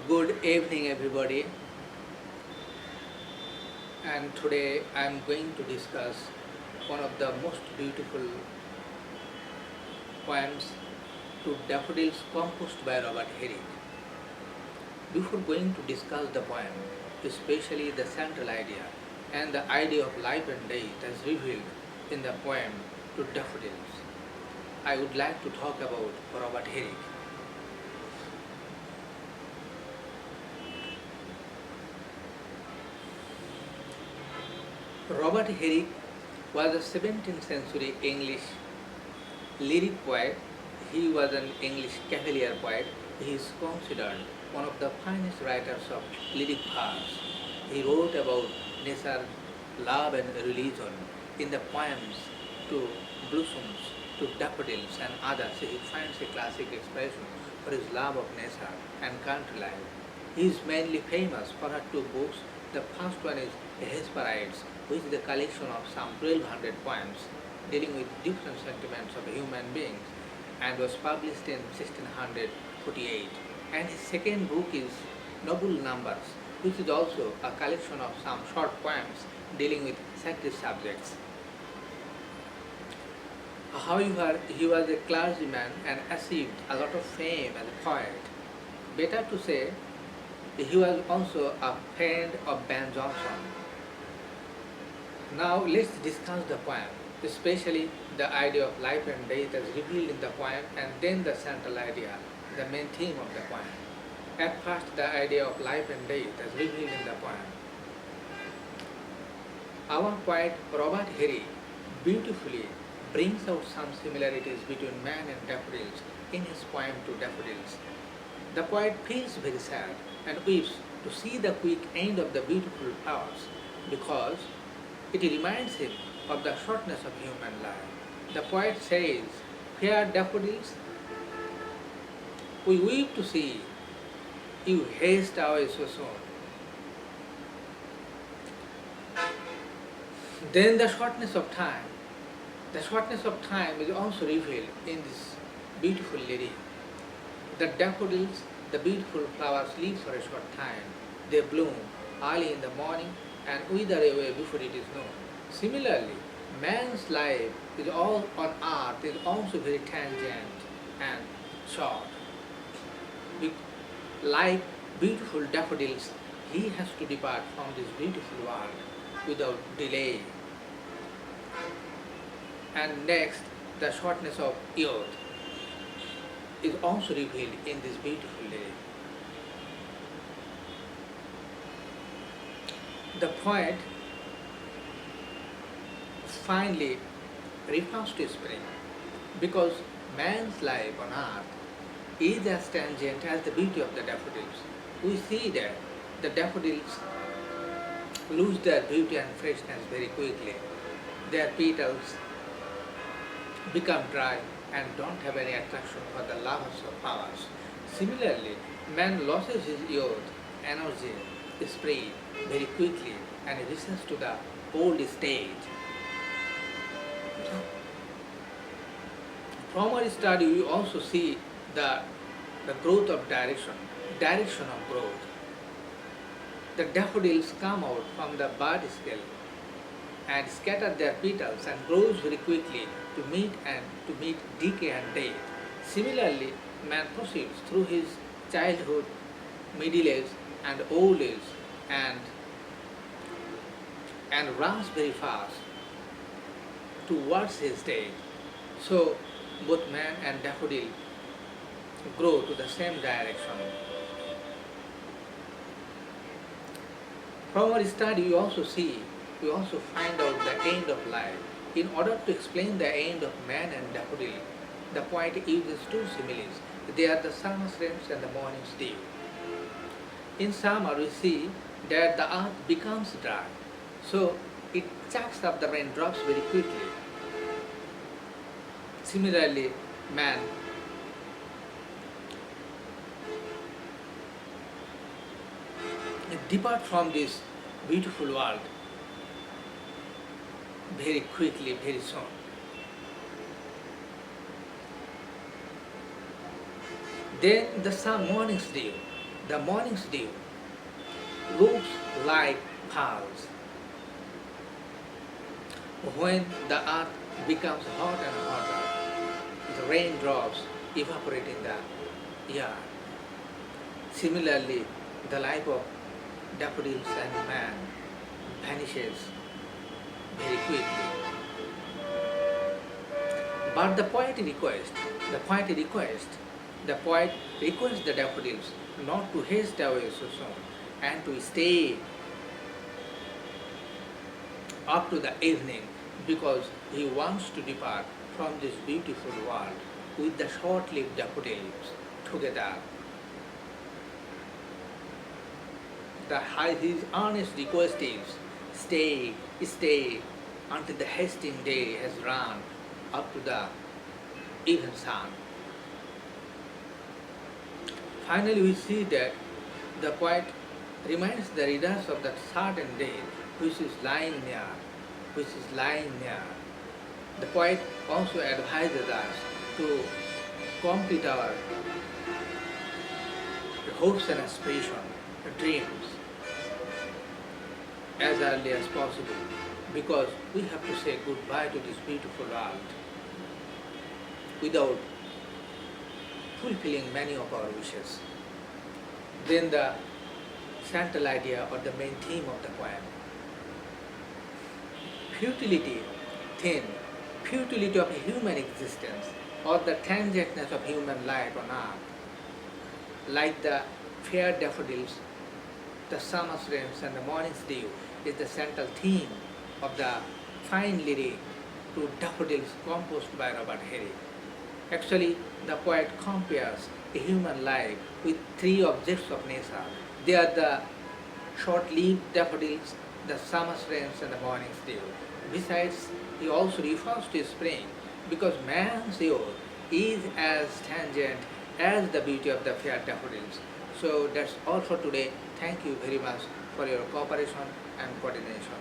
Good evening, everybody. And today I am going to discuss one of the most beautiful poems to Daffodils composed by Robert Herrick. Before going to discuss the poem, especially the central idea and the idea of life and death as revealed in the poem to Daffodils, I would like to talk about Robert Herrick. Robert Herrick was a 17th century English lyric poet. He was an English cavalier poet. He is considered one of the finest writers of lyric verse. He wrote about nature, love and religion in the poems to blossoms, to daffodils and others. He finds a classic expression for his love of nature and country life. He is mainly famous for her two books. The first one is Hesperides, which is a collection of some 1200 poems dealing with different sentiments of human beings and was published in 1648. And his second book is Noble Numbers, which is also a collection of some short poems dealing with sacred subjects. However, he was a clergyman and achieved a lot of fame as a poet. Better to say, he was also a friend of Ben Jonson. Now let's discuss the poem, especially the idea of life and death as revealed in the poem, and then the central idea, the main theme of the poem. At first, the idea of life and death as revealed in the poem. Our poet Robert Herrick beautifully brings out some similarities between man and daffodils in his poem to Daffodils. The poet feels very sad and weeps to see the quick end of the beautiful flowers because it reminds him of the shortness of human life. The poet says, "Fair daffodils, we weep to see you haste away so soon." Then the shortness of time. The shortness of time is also revealed in this beautiful lyric. The daffodils, the beautiful flowers, live for a short time. They bloom early in the morning and wither away before it is known. Similarly, man's life is all on earth is also very transient and short. Like beautiful daffodils, he has to depart from this beautiful world without delay. And next, the shortness of youth is also revealed in this beautiful lyric. The poet finally refers to spring because man's life on earth is as transient as the beauty of the daffodils. We see that the daffodils lose their beauty and freshness very quickly. Their petals become dry and don't have any attraction for the lovers of flowers. Similarly, man loses his youth, energy, spirit very quickly and returns to the old stage. From our study, we also see the growth of direction of growth. The daffodils come out from the bud scale and scatter their petals and grows very quickly to meet decay and death. Similarly, man proceeds through his childhood, middle age, and old age, and runs very fast towards his death. So both man and daffodil grow to the same direction. From our study, we also find out the end of life. In order to explain the end of man and daffodil, the poet uses two similes. They are the summer's rains and the morning's dew. In summer, we see that the earth becomes dry, so it chucks up the raindrops very quickly. Similarly, man depart from this beautiful world very quickly, very soon. Then the sun morning's dew. The morning's dew looks like pearls. When the earth becomes hot and hotter, the raindrops evaporate in the air. Similarly, the life of daffodils and man vanishes very quickly. But the poet requests the daffodils not to haste away so soon and to stay up to the evening because he wants to depart from this beautiful world with the short-lived daffodils together. His earnest request is, stay, stay, until the hasting day has run up to the even sun. Finally, we see that the poet reminds the readers of that certain day which is lying near. The poet also advises us to complete our hopes and aspirations, dreams as early as possible because we have to say goodbye to this beautiful world without fulfilling many of our wishes. Then the central idea or the main theme of the poem. Futility, then, futility of human existence or the transientness of human life on earth. Like the fair daffodils, the summer's rains and the morning's dew is the central theme of the fine lyric to Daffodils composed by Robert Herrick. Actually, the poet compares a human life with three objects of nature. They are the short-lived daffodils, the summer's rains and the morning's dew. Besides, he also refers to spring because man's youth is as transient as the beauty of the fair daffodils. So that's all for today. Thank you very much for your cooperation and coordination.